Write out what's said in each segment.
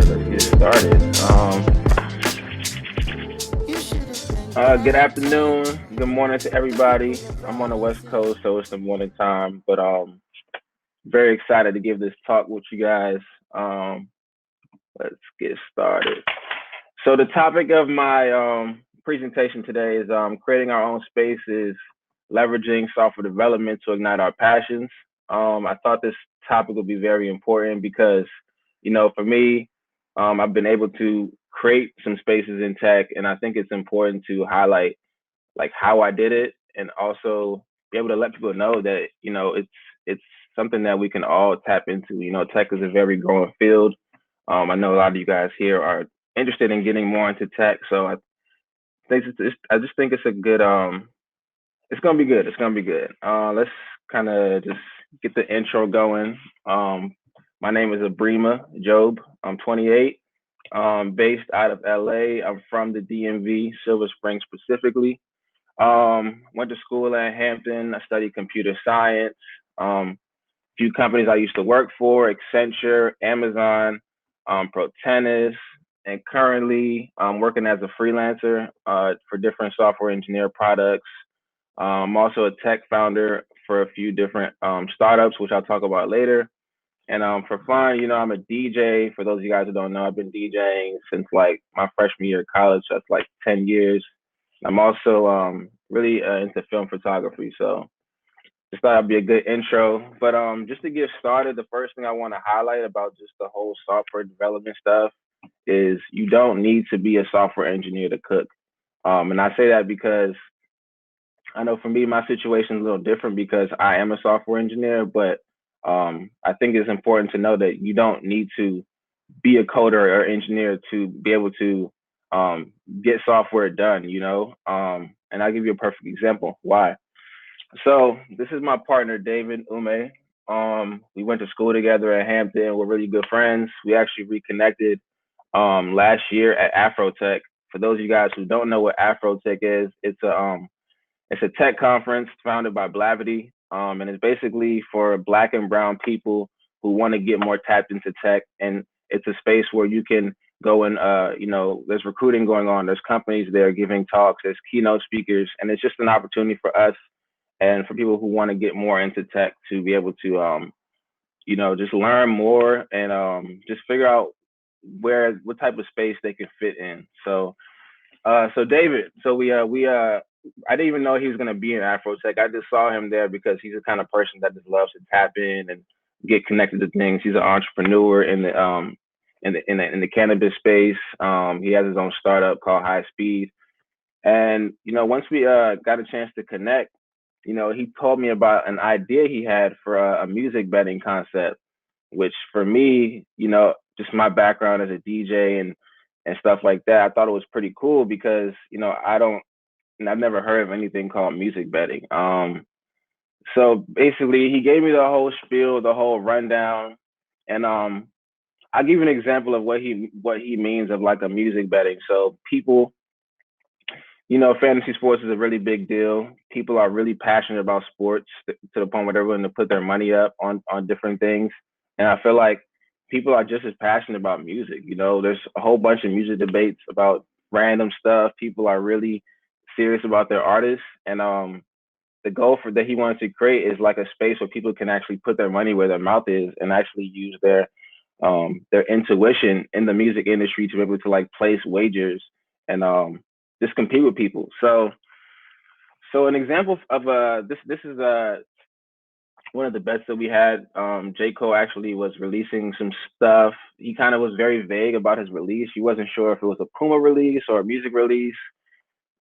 started. Let's get started. Good afternoon, good morning to everybody. I'm on the West Coast, so it's the morning time, but very excited to give this talk with you guys. Um, let's get started. So the topic of my presentation today is creating our own spaces, leveraging software development to ignite our passions. I thought this topic would be very important because, for me, I've been able to create some spaces in tech, and I think it's important to highlight like how I did it, and also be able to let people know that it's something that we can all tap into. Tech is a very growing field. I know a lot of you guys here are interested in getting more into tech, so I just think it's a good it's gonna be good. It's gonna be good. Let's kind of just get the intro going. My name is Ebrima Jobe. I'm 28. Based out of LA. I'm from the DMV, Silver Spring specifically. Went to school at Hampton. I studied computer science. Few companies I used to work for: Accenture, Amazon, Pro Tennis, and currently I'm working as a freelancer for different software engineer products. I'm also a tech founder for a few different startups, which I'll talk about later. And for fun, I'm a DJ. For those of you guys who don't know, I've been DJing since like my freshman year of college. So that's like 10 years. I'm also really into film photography. So just thought it'd be a good intro. But just to get started, the first thing I want to highlight about just the whole software development stuff is you don't need to be a software engineer to cook. And I say that because I know for me, my situation is a little different because I am a software engineer, but I think it's important to know that you don't need to be a coder or engineer to be able to get software done. And I'll give you a perfect example why. So this is my partner, David Ume. We went to school together at Hampton. We're really good friends. We actually reconnected last year at Afrotech. For those of you guys who don't know what Afrotech is, it's a tech conference founded by Blavity, and it's basically for Black and Brown people who want to get more tapped into tech. And it's a space where you can go and, there's recruiting going on. There's companies there giving talks. There's keynote speakers, and it's just an opportunity for us and for people who want to get more into tech to be able to, just learn more and just figure out what type of space they can fit in. So David, so we I didn't even know he was gonna be in Afrotech. I just saw him there because he's the kind of person that just loves to tap in and get connected to things. He's an entrepreneur in the cannabis space. He has his own startup called High Speed. And once we got a chance to connect, he told me about an idea he had for a music betting concept, which for me, just my background as a DJ and stuff like that, I thought it was pretty cool because and I've never heard of anything called music betting. So basically, he gave me the whole spiel, the whole rundown, and I'll give you an example of what he means of like a music betting. So people, fantasy sports is a really big deal. People are really passionate about sports to the point where they're willing to put their money up on different things. And I feel like people are just as passionate about music. There's a whole bunch of music debates about random stuff. People are really serious about their artists, and the goal for that he wants to create is like a space where people can actually put their money where their mouth is and actually use their intuition in the music industry to be able to like place wagers and just compete with people. So an example of this is one of the bets that we had. J. Cole actually was releasing some stuff. He kind of was very vague about his release. He wasn't sure if it was a Puma release or a music release.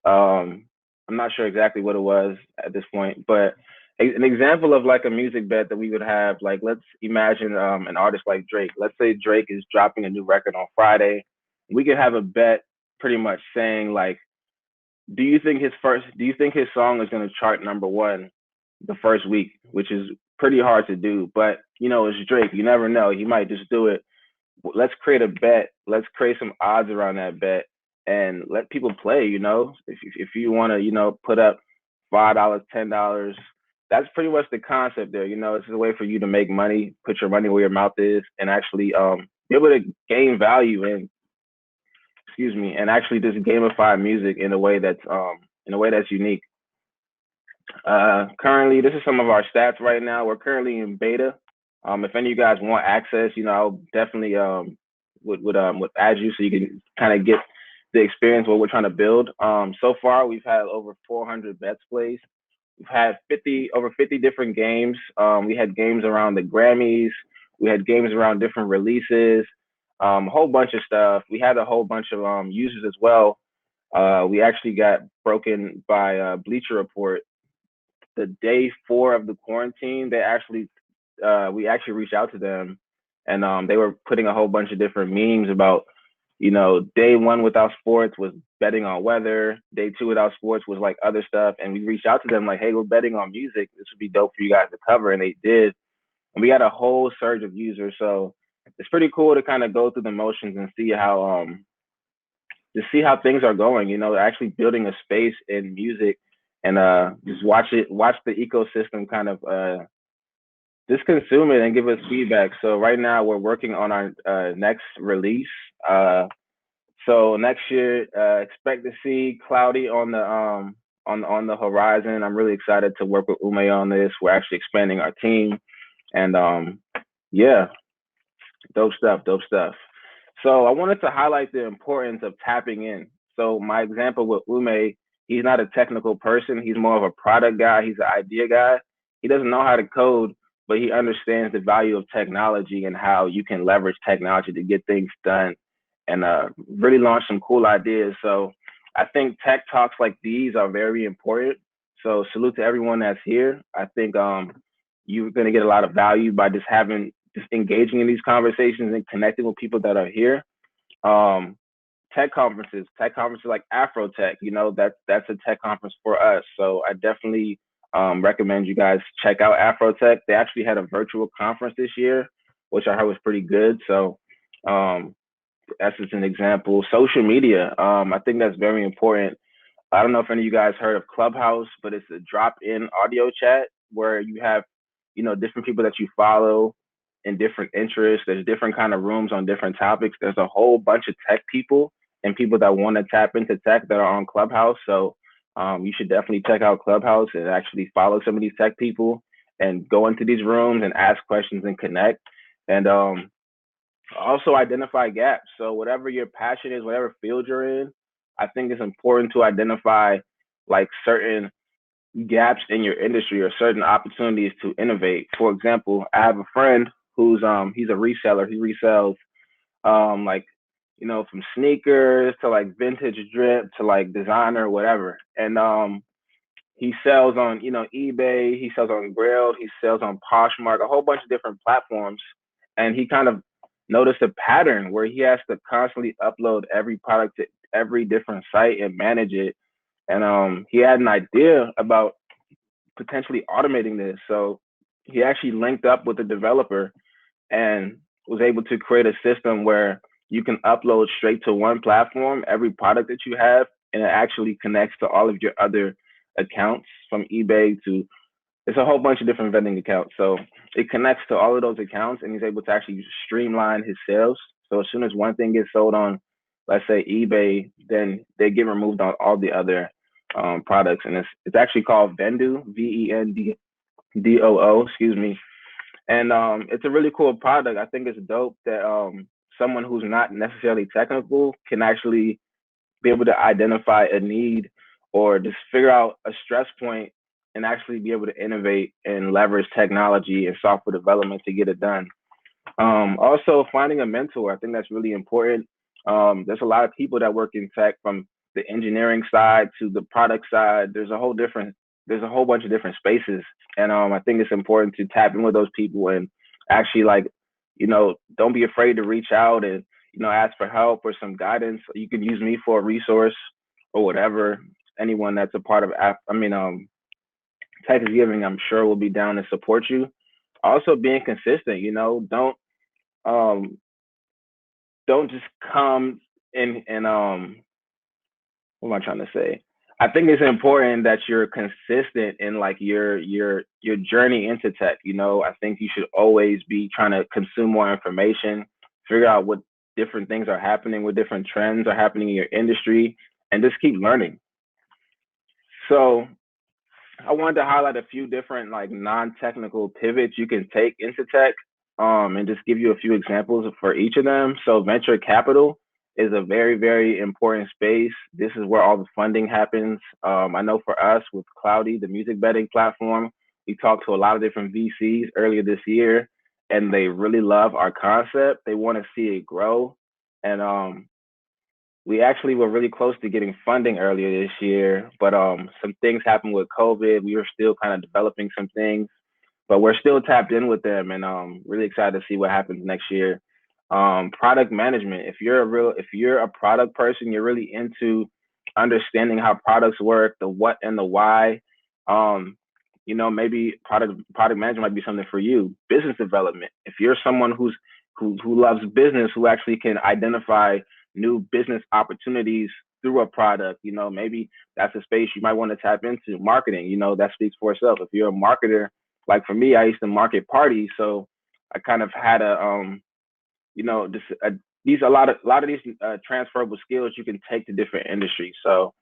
I'm not sure exactly what it was at this point, but an example of like a music bet that we would have, like let's imagine an artist like Drake. Let's say Drake is dropping a new record on Friday. We could have a bet pretty much saying like, do you think his song is going to chart number one the first week, which is pretty hard to do, but it's Drake. You never know. He might just do it. Let's create a bet. Let's create some odds around that bet and let people play. If you want to, put up $5, $10, that's pretty much the concept there. It's a way for you to make money, put your money where your mouth is, and actually be able to gain value and excuse me, and actually just gamify music in a way that's unique. Currently, this is some of our stats right now. We're currently in beta. If any of you guys want access, I'll definitely would add you so you can kind of get the experience what we're trying to build. So far we've had over 400 bets placed. We've had 50 different games. We had games around the Grammys. We had games around different releases. A whole bunch of stuff. We had a whole bunch of users as well. We actually got broken by Bleacher Report the day 4 of the quarantine. We actually reached out to them, and they were putting a whole bunch of different memes about, day 1 without sports was betting on weather. Day 2 without sports was like other stuff, and we reached out to them like, hey, we're betting on music. This would be dope for you guys to cover, and they did. And we got a whole surge of users, so it's pretty cool to kind of go through the motions and see how to see how things are going. Actually building a space in music and just watch the ecosystem kind of just consume it and give us feedback. So right now we're working on our next release. So next year, expect to see Cloudy on the horizon. I'm really excited to work with Ume on this. We're actually expanding our team, and yeah, dope stuff, dope stuff. So I wanted to highlight the importance of tapping in. So my example with Ume, he's not a technical person. He's more of a product guy. He's an idea guy. He doesn't know how to code, but he understands the value of technology and how you can leverage technology to get things done and really launch some cool ideas. So I think tech talks like these are very important. So salute to everyone that's here. I think you're going to get a lot of value by just engaging in these conversations and connecting with people that are here. Um, tech conferences like Afrotech, that's a tech conference for us. So I definitely recommend you guys check out Afrotech. They actually had a virtual conference this year, which I heard was pretty good. So that's just an example. Social media, I think that's very important. I don't know if any of you guys heard of Clubhouse, but it's a drop-in audio chat where you have, different people that you follow in different interests. There's different kind of rooms on different topics. There's a whole bunch of tech people and people that want to tap into tech that are on Clubhouse. So you should definitely check out Clubhouse and actually follow some of these tech people and go into these rooms and ask questions and connect. And also identify gaps. So whatever your passion is, whatever field you're in, I think it's important to identify like certain gaps in your industry or certain opportunities to innovate. For example, I have a friend who's he's a reseller. He resells like from sneakers to like vintage drip to like designer whatever. And he sells on eBay, he sells on Grail, he sells on Poshmark, a whole bunch of different platforms. And he kind of noticed a pattern where he has to constantly upload every product to every different site and manage it. And he had an idea about potentially automating this. So he actually linked up with a developer and was able to create a system where you can upload straight to one platform every product that you have, and it actually connects to all of your other accounts from eBay to it's a whole bunch of different vending accounts. So it connects to all of those accounts, and he's able to actually streamline his sales. So as soon as one thing gets sold on, let's say eBay, then they get removed on all the other products, and it's actually called Vendoo, VENDOO, excuse me. And it's a really cool product. I think it's dope that someone who's not necessarily technical can actually be able to identify a need or just figure out a stress point and actually be able to innovate and leverage technology and software development to get it done. Also, finding a mentor, I think that's really important. There's a lot of people that work in tech from the engineering side to the product side. There's a whole bunch of different spaces, and I think it's important to tap in with those people and actually don't be afraid to reach out and ask for help or some guidance. You can use me for a resource or whatever. Anyone that's a part of Tech is Giving, I'm sure will be down to support you. Also, being consistent. Um don't just come in and what am I trying to say? I think it's important that you're consistent in like your journey into tech. I think you should always be trying to consume more information, figure out what different things are happening, what different trends are happening in your industry, and just keep learning. So I wanted to highlight a few different like non-technical pivots you can take into tech, and just give you a few examples for each of them. So venture capital is a very, very important space. This is where all the funding happens. I know for us with Cloudy, the music betting platform, we talked to a lot of different VCs earlier this year, and they really love our concept. They want to see it grow, and we actually were really close to getting funding earlier this year, but some things happened with COVID. We were still kind of developing some things, but we're still tapped in with them, and really excited to see what happens next year. Product management. If you're a product person, you're really into understanding how products work, the what and the why. Um, maybe product management might be something for you. Business development. If you're someone who loves business, who actually can identify new business opportunities through a product, maybe that's a space you might want to tap into. Marketing, that speaks for itself. If you're a marketer, like for me, I used to market parties, so I kind of had this these a lot of these transferable skills you can take to different industries. So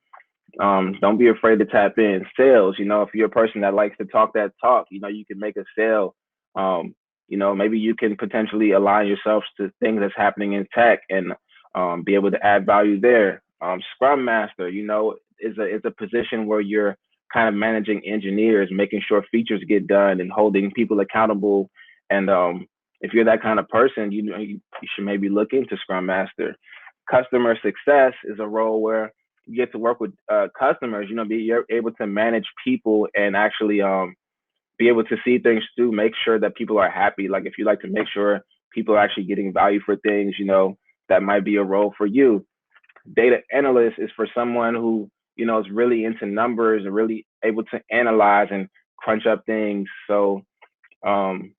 don't be afraid to tap in. Sales, if you're a person that likes to talk that talk, you can make a sale. Maybe you can potentially align yourself to things that's happening in tech and be able to add value there. Scrum Master, is a position where you're kind of managing engineers, making sure features get done and holding people accountable. And if you're that kind of person, you should maybe look into Scrum Master. Customer success is a role where you get to work with customers. You're able to manage people and actually be able to see things through, make sure that people are happy. Like if you like to make sure people are actually getting value for things, that might be a role for you. Data analyst is for someone who, is really into numbers and really able to analyze and crunch up things. So um,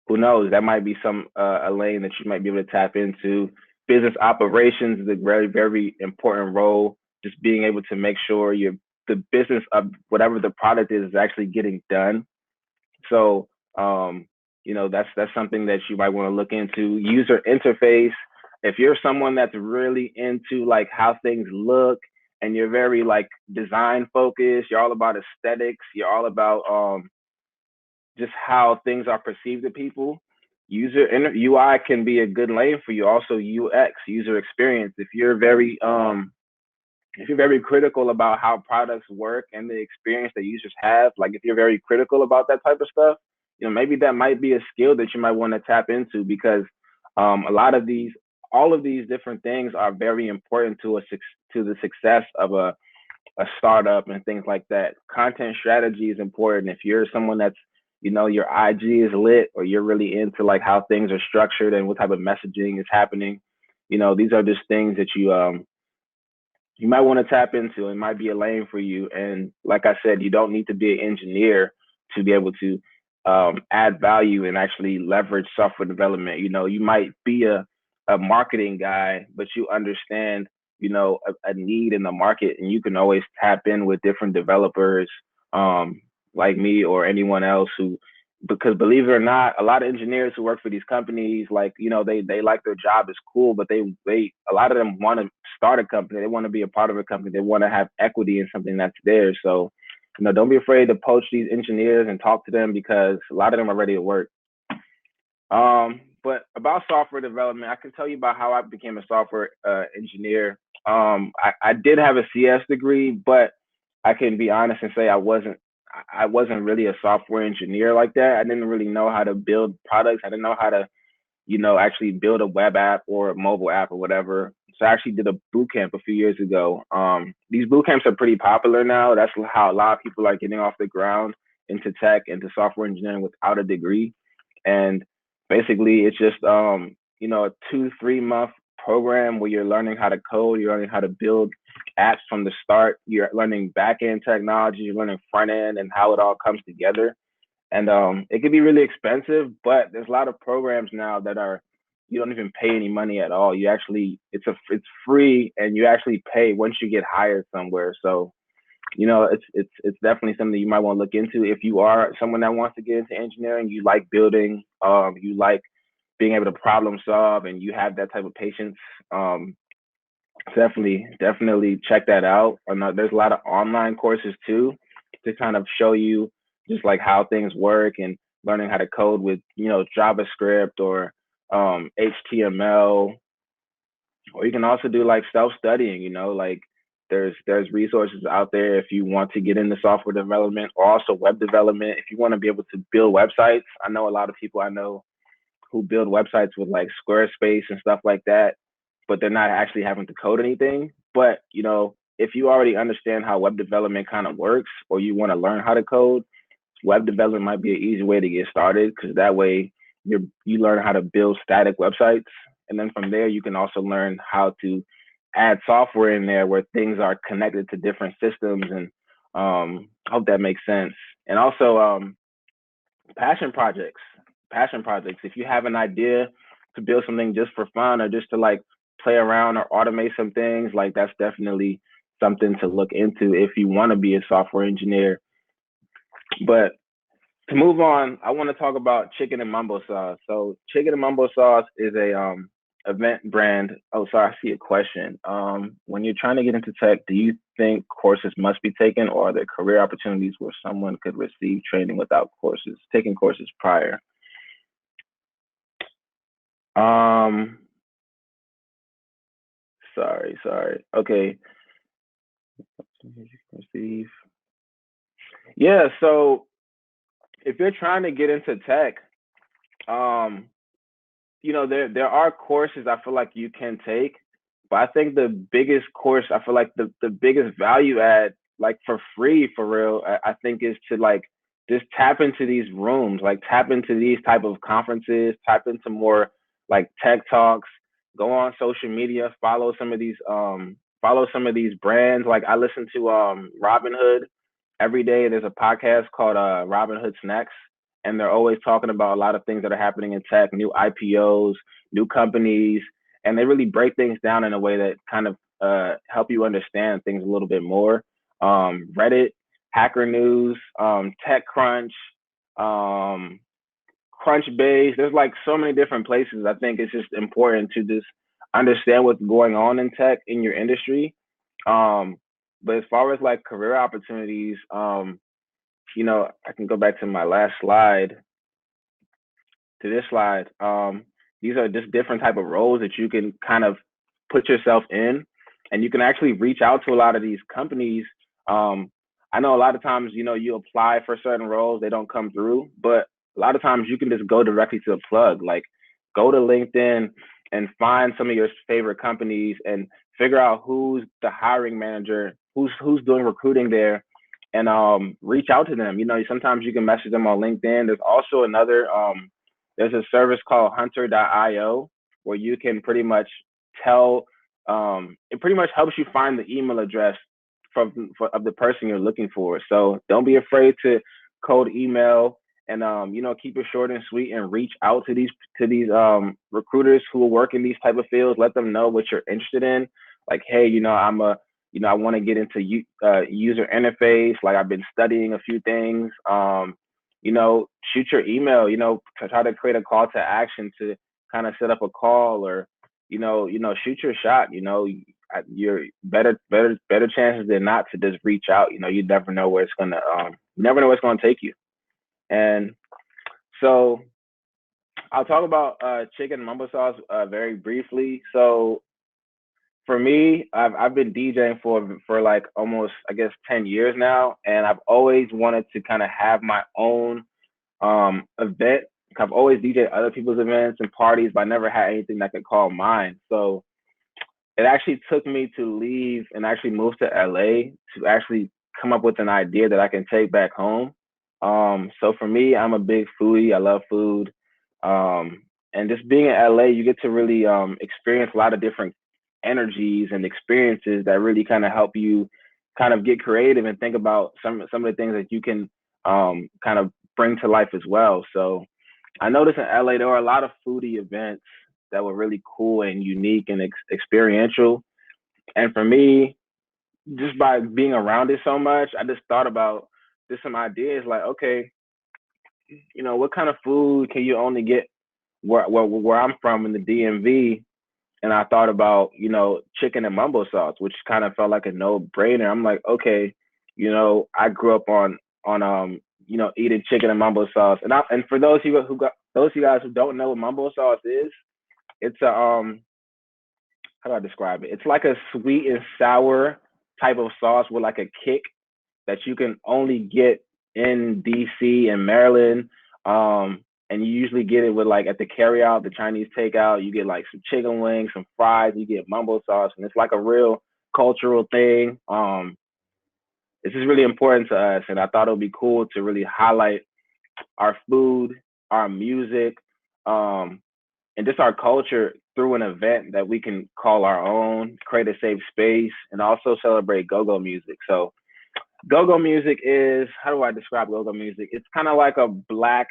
who knows? That might be some a lane that you might be able to tap into. Business operations is a very, very important role. Just being able to make sure the business of whatever the product is actually getting done. So that's something that you might want to look into. User interface. If you're someone that's really into like how things look and you're very like design focused, you're all about aesthetics, you're all about just how things are perceived to people. UI can be a good lane for you. Also UX, user experience. If you're very critical about how products work and the experience that users have, like if you're very critical about that type of stuff, maybe that might be a skill that you might want to tap into because a lot of all of these different things are very important to the success of a startup and things like that. Content strategy is important. If you're someone that's, your IG is lit or you're really into like how things are structured and what type of messaging is happening, these are just things that you might want to tap into. It might be a lane for you. And like I said, you don't need to be an engineer to be able to add value and actually leverage software development. You might be a marketing guy, but you understand, a need in the market, and you can always tap in with different developers like me or anyone else because believe it or not, a lot of engineers who work for these companies, like, they like their job is cool, but they a lot of them want to start a company. They want to be a part of a company. They want to have equity in something that's theirs. So, don't be afraid to poach these engineers and talk to them because a lot of them are ready to work. But about software development, I can tell you about how I became a software engineer. I did have a CS degree, but I can be honest and say I wasn't really a software engineer like that. I didn't really know how to build products. I didn't know how to, actually build a web app or a mobile app or whatever. So I actually did a boot camp a few years ago. These boot camps are pretty popular now. That's how a lot of people are getting off the ground into tech, into software engineering without a degree. And basically, it's just a 2-3 month program where you're learning how to code, you're learning how to build apps from the start, you're learning back end technology, you're learning front end and how it all comes together. And it can be really expensive, but there's a lot of programs now that are you don't even pay any money at all. You actually it's free and you actually pay once you get hired somewhere. So it's definitely something you might want to look into if you are someone that wants to get into engineering. You like building, you like being able to problem solve and you have that type of patience, um, definitely check that out. There's a lot of online courses too to kind of show you just like how things work and learning how to code with JavaScript or HTML, or you can also do like self-studying. Like there's resources out there if you want to get into software development or also web development. If you want to be able to build websites, I know a lot of people I know who build websites with like Squarespace and stuff like that, but they're not actually having to code anything. But if you already understand how web development kind of works, or you want to learn how to code, web development might be an easy way to get started, because that way you learn how to build static websites, and then from there you can also learn how to add software in there where things are connected to different systems. And I hope that makes sense. And also passion projects. Passion projects. If you have an idea to build something just for fun or just to like play around or automate some things, like that's definitely something to look into if you want to be a software engineer. But to move on, I want to talk about Chicken and Mumbo Sauce. So Chicken and Mumbo Sauce is a event brand. Oh, sorry, I see a question. When you're trying to get into tech, do you think courses must be taken, or are there career opportunities where someone could receive training without taking courses prior? Um, sorry. Okay. Receive. Yeah, so if you're trying to get into tech, um, there are courses I feel like you can take, but I think the biggest course, I feel like the biggest value add, like for free, for real, I think is to like just tap into these rooms, like tap into these type of conferences, tap into more like tech talks, go on social media, follow some of these brands. Like I listen to Robinhood every day. There's a podcast called Robinhood Snacks, and they're always talking about a lot of things that are happening in tech, new IPOs, new companies, and they really break things down in a way that kind of help you understand things a little bit more. Reddit, Hacker News, TechCrunch, um, Crunchbase. There's like so many different places. I think it's just important to just understand what's going on in tech in your industry. Um, but as far as like career opportunities, I can go back to my last slide, to this slide. These are just different type of roles that you can kind of put yourself in, and you can actually reach out to a lot of these companies. Um, I know a lot of times, you apply for certain roles, they don't come through, but a lot of times you can just go directly to the plug. Like, go to LinkedIn and find some of your favorite companies and figure out who's the hiring manager, who's doing recruiting there, and reach out to them. Sometimes you can message them on LinkedIn. There's also there's a service called hunter.io where you can pretty much tell, it pretty much helps you find the email address of the person you're looking for. So don't be afraid to code email, and keep it short and sweet, and reach out to these recruiters who work in these type of fields. Let them know what you're interested in. Like, hey, I want to get into user interface. Like, I've been studying a few things. Shoot your email. To try to create a call to action to kind of set up a call, or shoot your shot. You're better chances than not to just reach out. You never know where it's gonna take you. And so I'll talk about chicken mumbo sauce very briefly. So for me, I've been DJing for like almost, I guess, 10 years now, and I've always wanted to kind of have my own event. I've always DJed other people's events and parties, but I never had anything that I could call mine. So it actually took me to leave and actually move to LA to actually come up with an idea that I can take back home. So for me, I'm a big foodie. I love food. And just being in LA, you get to really experience a lot of different energies and experiences that really kind of help you kind of get creative and think about some of the things that you can kind of bring to life as well. So I noticed in LA there were a lot of foodie events that were really cool and unique and experiential. And for me, just by being around it so much, I just thought about just some ideas like, okay, what kind of food can you only get where I'm from in the DMV, and I thought about, chicken and mumbo sauce, which kind of felt like a no brainer. I'm like, okay, I grew up on eating chicken and mumbo sauce, and for those of you guys who don't know what mumbo sauce is, it's a how do I describe it? It's like a sweet and sour type of sauce with like a kick that you can only get in DC and Maryland. And you usually get it with like at the carryout, the Chinese takeout. You get like some chicken wings, some fries. You get mumbo sauce, and it's like a real cultural thing. This is really important to us, and I thought it would be cool to really highlight our food, our music, um, and just our culture through an event that we can call our own, create a safe space, and also celebrate go-go music. So go-go music is, how do I describe go-go music? It's kind of like a black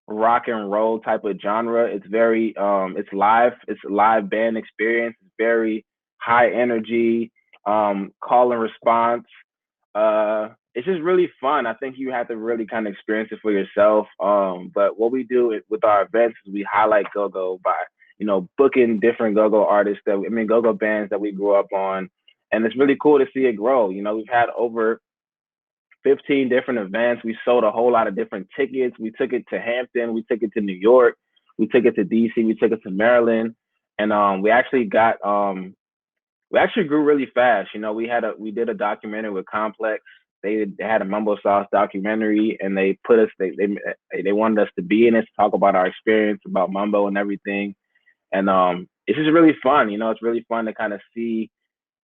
rock and roll type of genre. It's very it's a live band experience. It's very high energy, call and response. It's just really fun. I think you have to really kind of experience it for yourself. But what we do with our events is we highlight go-go by, booking different go-go artists go-go bands that we grew up on. And it's really cool to see it grow. We've had over 15 different events. We sold a whole lot of different tickets. We took it to Hampton. We took it to New York. We took it to DC. We took it to Maryland. And we actually grew really fast. We did a documentary with Complex. They had a Mumbo Sauce documentary, and they put us. They wanted us to be in it to talk about our experience about Mumbo and everything. And it's just really fun. It's really fun to kind of see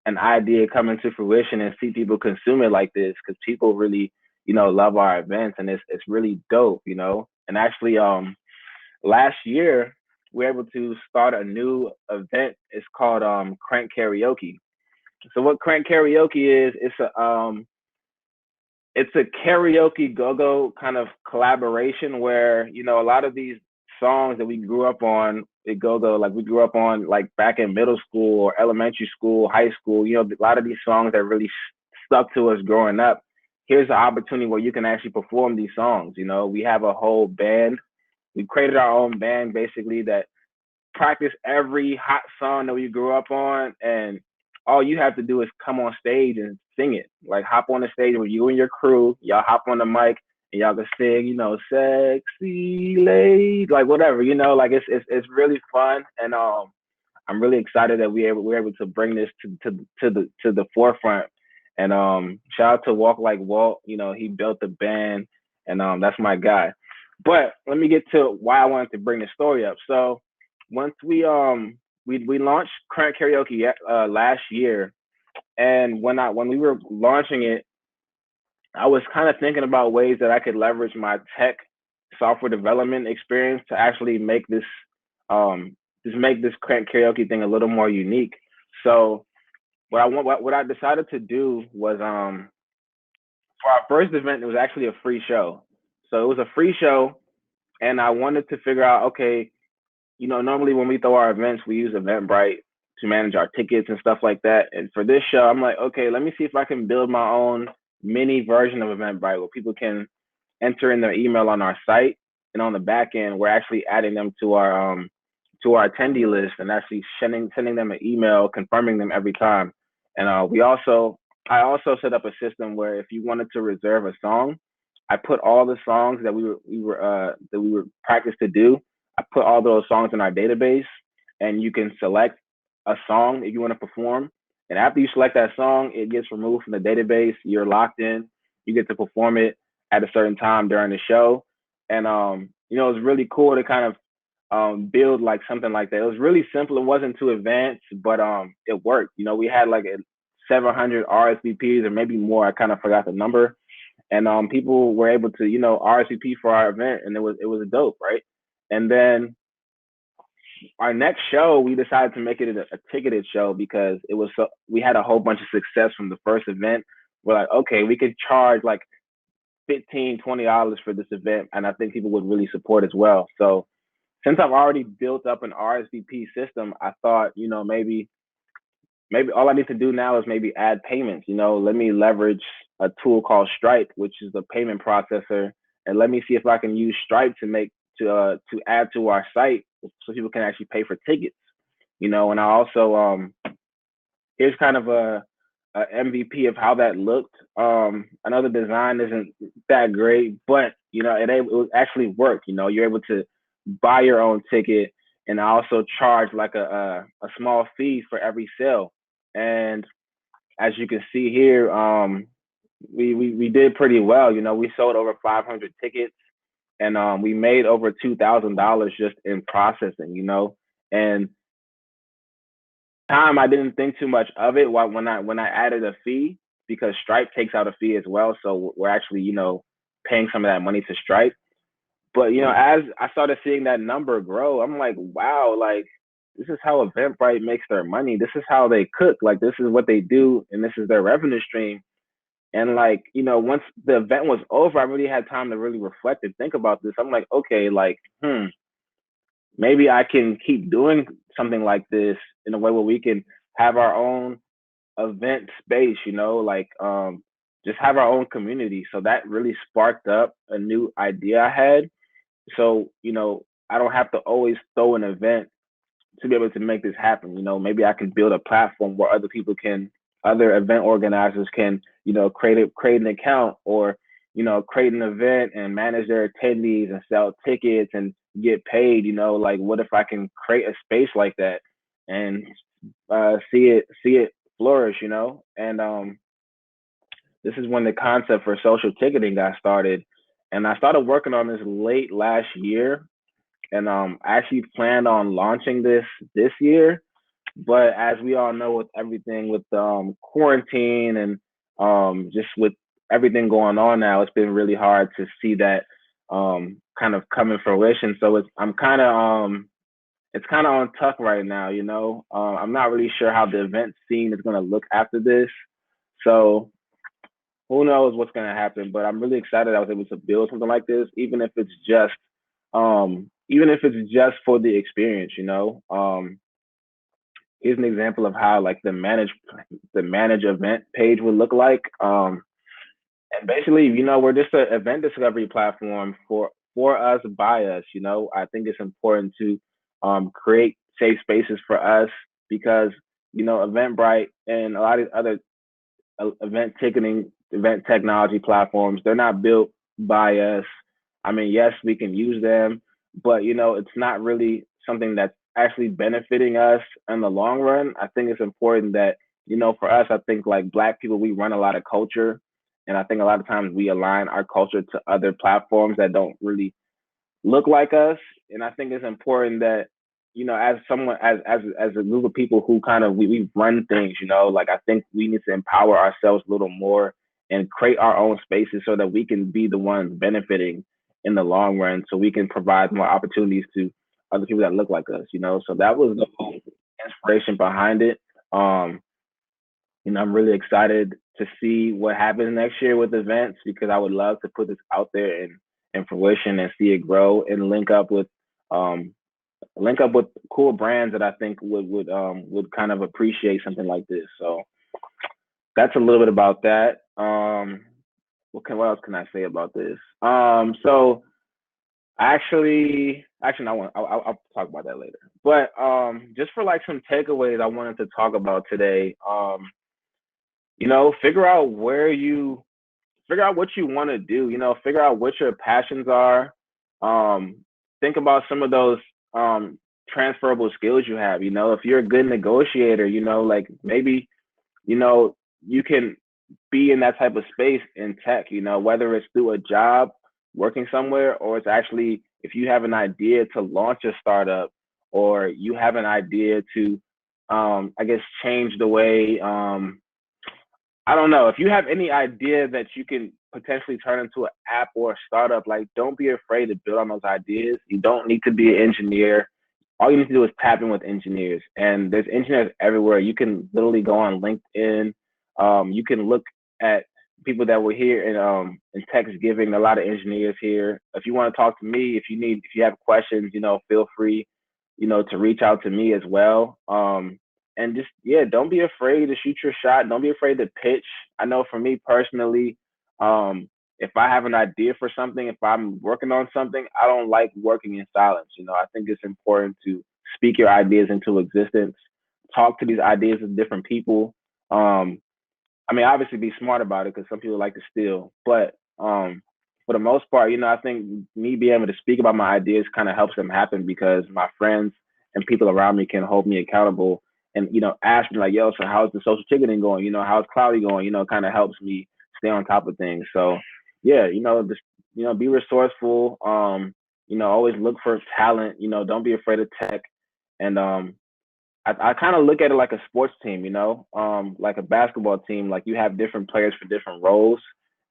an idea come into fruition and see people consume it like this, because people really, love our events, and it's really dope. And actually, last year we were able to start a new event. It's called Crank Karaoke. So what Crank Karaoke is, it's a karaoke go-go kind of collaboration where, a lot of these songs that we grew up on at go-go, like we grew up on like back in middle school or elementary school, high school, a lot of these songs that really stuck to us growing up. Here's an opportunity where you can actually perform these songs. We have a whole band. We created our own band basically that practice every hot song that we grew up on, and all you have to do is come on stage and sing it. Like hop on the stage with you and your crew, y'all hop on the mic and y'all can sing, sexy lady, like whatever, like it's really fun. And I'm really excited that we're able to bring this to the forefront. And shout out to Walk Like Walt. He built the band, and that's my guy. But let me get to why I wanted to bring the story up. So once we launched Current Karaoke last year, and when we were launching it, I was kind of thinking about ways that I could leverage my tech software development experience to actually make this just make this Current Karaoke thing a little more unique. So what I decided to do was for our first event, it was actually a free show. So it was a free show, and I wanted to figure out, okay, normally when we throw our events, we use Eventbrite to manage our tickets and stuff like that. And for this show, I'm like, okay, let me see if I can build my own mini version of Eventbrite where people can enter in their email on our site, and on the back end, we're actually adding them to our attendee list and actually sending them an email confirming them every time. And I also set up a system where if you wanted to reserve a song, I put all the songs that we were practiced to do. I put all those songs in our database, and you can select a song if you want to perform. And after you select that song, it gets removed from the database. You're locked in. You get to perform it at a certain time during the show. And it's really cool to kind of build like something like that. It was really simple. It wasn't too advanced, but it worked. We had like 700 RSVPs or maybe more. I kind of forgot the number, and people were able to RSVP for our event, and it was dope, right? And then our next show, we decided to make it a ticketed show because we had a whole bunch of success from the first event. We're like, okay, we could charge like $15-$20 for this event, and I think people would really support as well. So since I've already built up an RSVP system, I thought, maybe all I need to do now is maybe add payments. Let me leverage a tool called Stripe, which is the payment processor, and let me see if I can use Stripe to make to add to our site so people can actually pay for tickets. And I also here's kind of a MVP of how that looked. I know the design isn't that great, but it actually worked. You're able to buy your own ticket, and I also charge like a small fee for every sale. And as you can see here, we did pretty well. We sold over 500 tickets, and we made over $2,000 just in processing. And time I didn't think too much of it when I added a fee, because Stripe takes out a fee as well. So we're actually paying some of that money to Stripe. But as I started seeing that number grow, I'm like, wow, like this is how Eventbrite makes their money. This is how they cook. Like this is what they do, and this is their revenue stream. And like once the event was over, I really had time to really reflect and think about this. I'm like, okay, like maybe I can keep doing something like this in a way where we can have our own event space, like just have our own community. So that really sparked up a new idea I had. So, I don't have to always throw an event to be able to make this happen. Maybe I can build a platform where other event organizers can, create an account, or, create an event and manage their attendees and sell tickets and get paid. Like what if I can create a space like that and see it flourish, And this is when the concept for social ticketing got started. And I started working on this late last year, and I actually planned on launching this year. But as we all know, with everything with quarantine and just with everything going on now, it's been really hard to see that kind of come in fruition. So it's kind of on tuck right now. I'm not really sure how the event scene is going to look after this. So who knows what's going to happen? But I'm really excited I was able to build something like this, even if it's just for the experience. Here's an example of how like the manage event page would look like. And basically, we're just an event discovery platform for us by us. I think it's important to create safe spaces for us, because Eventbrite and a lot of other event ticketing, event technology platforms, they're not built by us. I mean, yes, we can use them, but it's not really something that's actually benefiting us in the long run. I think it's important that, for us, I think like Black people, we run a lot of culture. And I think a lot of times we align our culture to other platforms that don't really look like us. And I think it's important that, as someone, as a group of people who kind of, we run things, like I think we need to empower ourselves a little more and create our own spaces so that we can be the ones benefiting in the long run, so we can provide more opportunities to other people that look like us. So that was the whole inspiration behind it. I'm really excited to see what happens next year with events, because I would love to put this out there in fruition and see it grow and um link up with cool brands that I think would kind of appreciate something like this. So that's a little bit about that. What else can I say about this? So actually, I'll talk about that later. But just for like some takeaways I wanted to talk about today. Figure out figure out what you want to do. Figure out what your passions are. Um, think about some of those transferable skills you have. If you're a good negotiator, like maybe you can be in that type of space in tech. Whether it's through a job working somewhere, or it's actually if you have an idea to launch a startup, or you have an idea to I guess change the way I don't know. If you have any idea that you can potentially turn into an app or a startup, like don't be afraid to build on those ideas. You don't need to be an engineer. All you need to do is tap in with engineers, and there's engineers everywhere. You can literally go on LinkedIn. You can look at people that were here in Texas giving a lot of engineers here. If you want to talk to me, if you have questions, feel free, to reach out to me as well. And just, yeah, don't be afraid to shoot your shot. Don't be afraid to pitch. I know for me personally, if I have an idea for something, if I'm working on something, I don't like working in silence. I think it's important to speak your ideas into existence, talk to these ideas with different people. Um, I mean, obviously be smart about it because some people like to steal, but for the most part, I think me being able to speak about my ideas kind of helps them happen because my friends and people around me can hold me accountable and ask me like, "Yo, so how's the social ticketing going? How's Cloudy going?" Kind of helps me stay on top of things. So yeah, just be resourceful. Always look for talent. Don't be afraid of tech, and I kind of look at it like a sports team, like a basketball team. Like you have different players for different roles.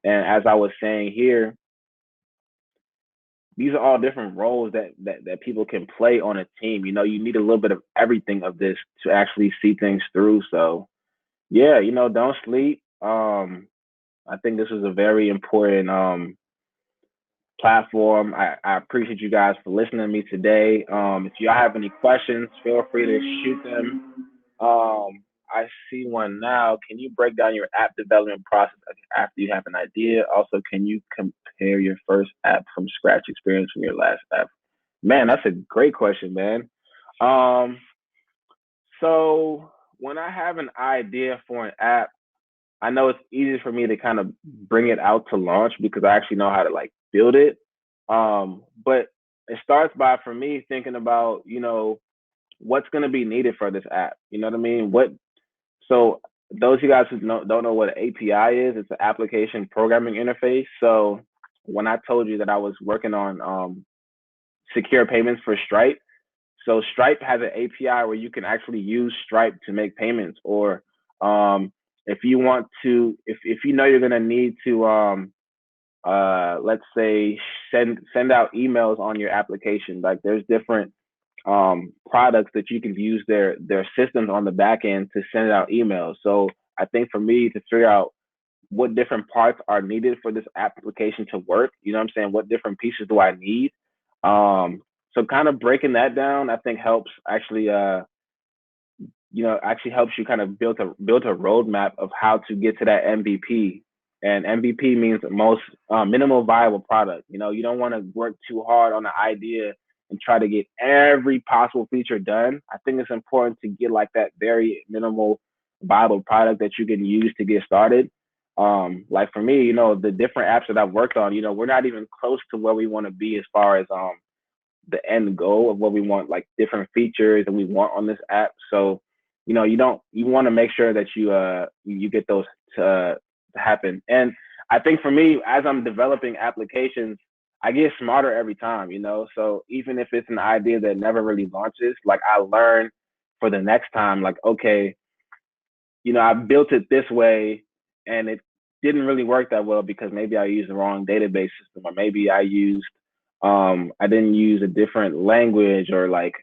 And as I was saying here, these are all different roles that people can play on a team. You need a little bit of everything of this to actually see things through. So yeah, don't sleep. I think this is a very important platform. I appreciate you guys for listening to me today. If y'all have any questions, feel free to shoot them. I see one now. Can you break down your app development process after you have an idea? Also, can you compare your first app from scratch experience from your last app? Man, that's a great question, man. Um, so when I have an idea for an app, I know it's easy for me to kind of bring it out to launch because I actually know how to like build it. But it starts by for me thinking about, what's going to be needed for this app. You know what I mean? So those of you guys who don't know what an API is, it's an application programming interface. So when I told you that I was working on secure payments for Stripe, so Stripe has an API where you can actually use Stripe to make payments, or if you want to, if you know you're gonna need to, let's say send out emails on your application. Like there's different products that you can use their systems on the back end to send out emails. So I think for me to figure out what different parts are needed for this application to work, you know what I'm saying? What different pieces do I need? So kind of breaking that down, I think helps actually actually helps you kind of build a roadmap of how to get to that MVP. And MVP means most minimal viable product. You don't want to work too hard on the idea and try to get every possible feature done. I think it's important to get like that very minimal viable product that you can use to get started. Like for me, the different apps that I've worked on, we're not even close to where we want to be as far as the end goal of what we want, like different features that we want on this app. So, you want to make sure that you get those to happen. And I think for me, as I'm developing applications, I get smarter every time, So even if it's an idea that never really launches, like I learn for the next time, like, okay, I built it this way and it didn't really work that well because maybe I used the wrong database system, or maybe I didn't use a different language, or like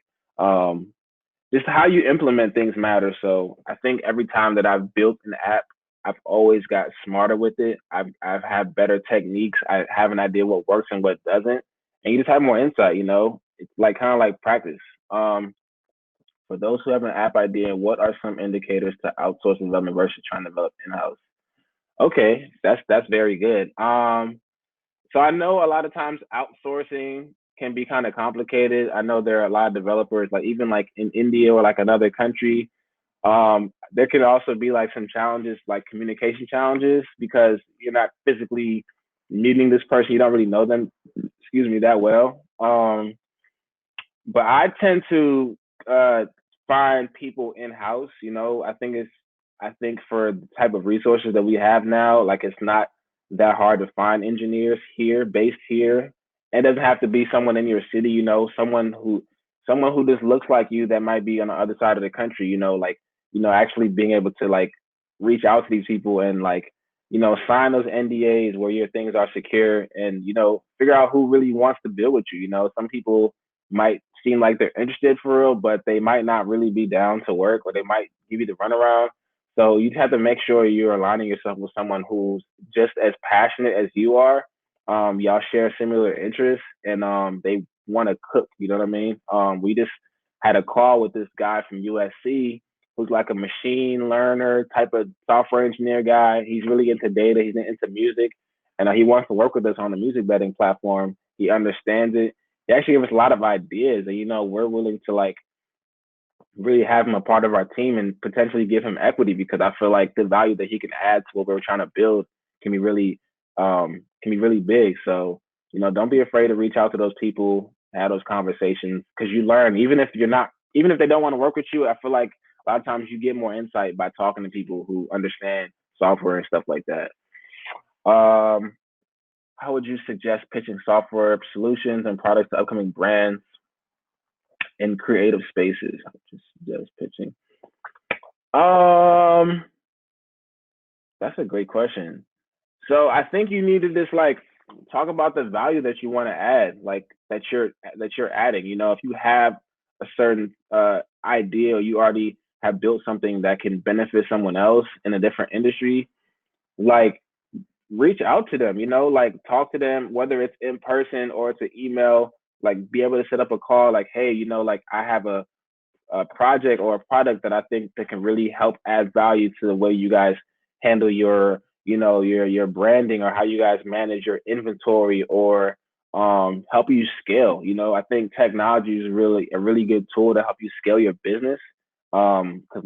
just how you implement things matter. So I think every time that I've built an app, I've always got smarter with it. I've had better techniques. I have an idea what works and what doesn't, and you just have more insight. It's like kind of like practice. For those who have an app idea, what are some indicators to outsource development versus trying to develop in house? Okay, that's very good. So I know a lot of times outsourcing can be kind of complicated. I know there are a lot of developers, like even like in India or like another country. There could also be like some challenges, like communication challenges, because you're not physically meeting this person. You don't really know them, excuse me, that well. But I tend to find people in house. I think for the type of resources that we have now, like it's not that hard to find engineers here, based here. It doesn't have to be someone in your city. Someone who just looks like you that might be on the other side of the country. Like actually being able to like reach out to these people and like sign those NDAs where your things are secure, and figure out who really wants to build with you. Some people might seem like they're interested for real, but they might not really be down to work, or they might give you the runaround. So you have to make sure you're aligning yourself with someone who's just as passionate as you are. Y'all share similar interests, and they want to cook. You know what I mean? We just had a call with this guy from USC who's like a machine learner type of software engineer guy. He's really into data. He's into music. and he wants to work with us on the music betting platform. He understands it. He actually gave us a lot of ideas, and we're willing to like really have him a part of our team and potentially give him equity because I feel like the value that he can add to what we're trying to build can be really big. So, don't be afraid to reach out to those people, have those conversations because you learn, even if they don't want to work with you, I feel like a lot of times you get more insight by talking to people who understand software and stuff like that. How would you suggest pitching software solutions and products to upcoming brands in creative spaces? Just pitching. Um, that's a great question. So I think you need to just like talk about the value that you want to add, like that you're adding. If you have a certain idea, or you already have built something that can benefit someone else in a different industry, like reach out to them. Like talk to them, whether it's in person or it's an email. Like be able to set up a call. Like, hey, like I have a project or a product that I think that can really help add value to the way you guys handle your branding or how you guys manage your inventory or help you scale. I think technology is really a really good tool to help you scale your business. Because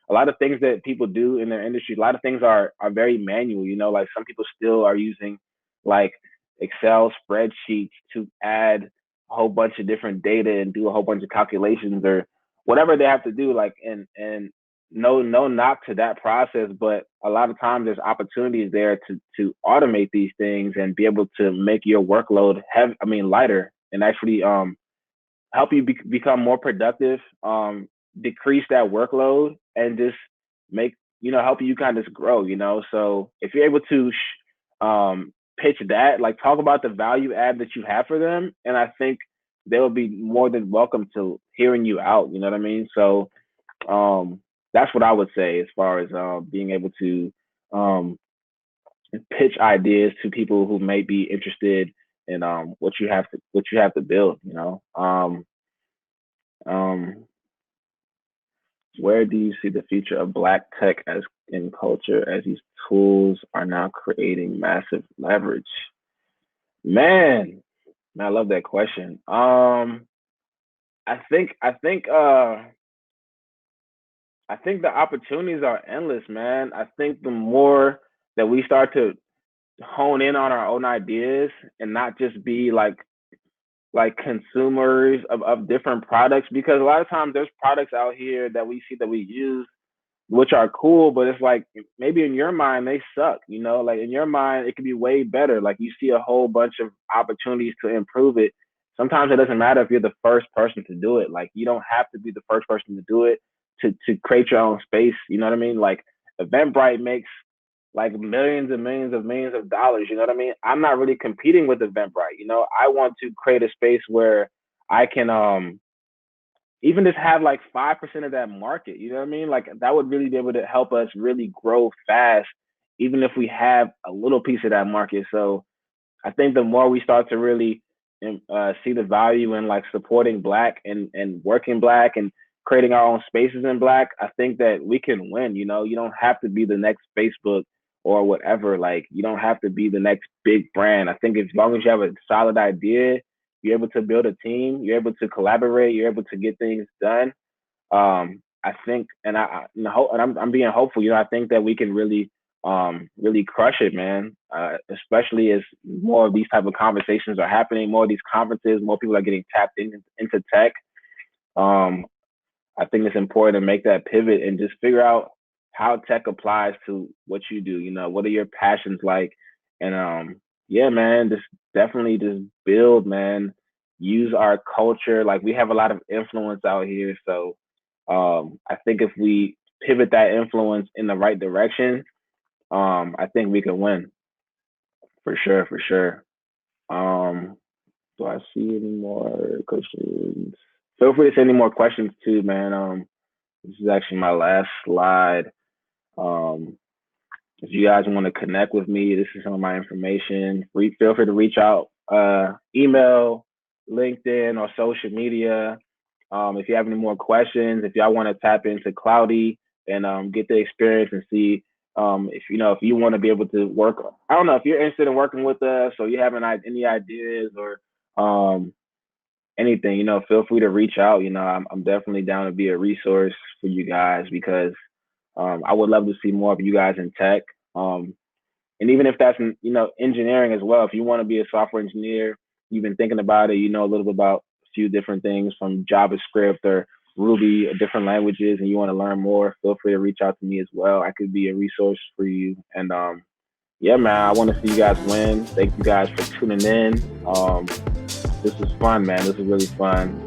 a lot of things that people do in their industry, a lot of things are very manual. Like some people still are using like Excel spreadsheets to add a whole bunch of different data and do a whole bunch of calculations or whatever they have to do. Like and no knock to that process, but a lot of times there's opportunities there to automate these things and be able to make your workload lighter and actually help you become more productive, decrease that workload, and just make help you kind of just grow. So if you're able to pitch that, like talk about the value add that you have for them, and I think they will be more than welcome to hearing you out. You know what I mean? So that's what I would say as far as being able to um, pitch ideas to people who may be interested in what you have to build. Um, where do you see the future of Black tech as in culture as these tools are now creating massive leverage? Man, I love that question. I think the opportunities are endless, man. I think the more that we start to hone in on our own ideas and not just be like consumers of different products, because a lot of times there's products out here that we see that we use which are cool, but it's like maybe in your mind they suck, like in your mind it could be way better. Like you see a whole bunch of opportunities to improve it. Sometimes it doesn't matter if you're the first person to do it. Like you don't have to be the first person to do it to create your own space. You know what I mean? Like Eventbrite makes like millions and millions of dollars. You know what I mean? I'm not really competing with Eventbrite. I want to create a space where I can even just have like 5% of that market. You know what I mean? Like that would really be able to help us really grow fast, even if we have a little piece of that market. So I think the more we start to really see the value in like supporting Black and working Black and creating our own spaces in Black, I think that we can win. You don't have to be the next Facebook or whatever. Like you don't have to be the next big brand. I think as long as you have a solid idea, you're able to build a team, you're able to collaborate, you're able to get things done. I think, and I'm being hopeful. I think that we can really crush it, man. Especially as more of these type of conversations are happening, more of these conferences, more people are getting tapped into tech. Um, I think it's important to make that pivot and just figure out how tech applies to what you do. What are your passions like? And yeah, man, just definitely just build, man. Use our culture. Like we have a lot of influence out here. So I think if we pivot that influence in the right direction, I think we can win for sure, for sure. Um, do I see any more questions? Feel free to send any more questions too, man. This is actually my last slide. Um, if you guys want to connect with me, this is some of my information. Feel free to reach out, email, LinkedIn, or social media. If you have any more questions, if y'all want to tap into Cloudy and get the experience and see If if you want to be able to work, I don't know if you're interested in working with us or you have any ideas or um, anything, feel free to reach out. I'm definitely down to be a resource for you guys because I would love to see more of you guys in tech. Um, and even if that's in, engineering as well, if you want to be a software engineer, you've been thinking about it, you know a little bit about a few different things from JavaScript or Ruby or different languages, and you want to learn more, feel free to reach out to me as well. I could be a resource for you. And yeah, man, I want to see you guys win. Thank you guys for tuning in. This was fun, man. This was really fun.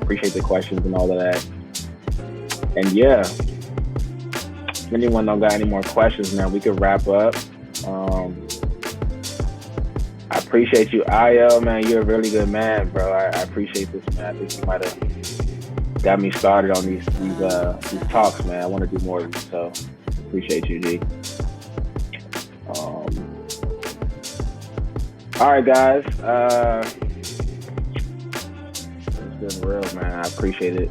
Appreciate the questions and all of that. And yeah, if anyone don't got any more questions, man, we could wrap up. Um, I appreciate you, Ayo, man. You're a really good man, bro. I appreciate this, man. I think you might have got me started on these talks, man. I want to do more of these, so appreciate you, G. All right, guys. It's been real, man. I appreciate it.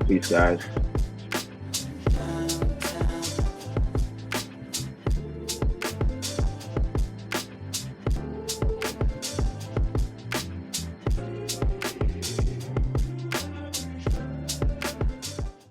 Peace, guys.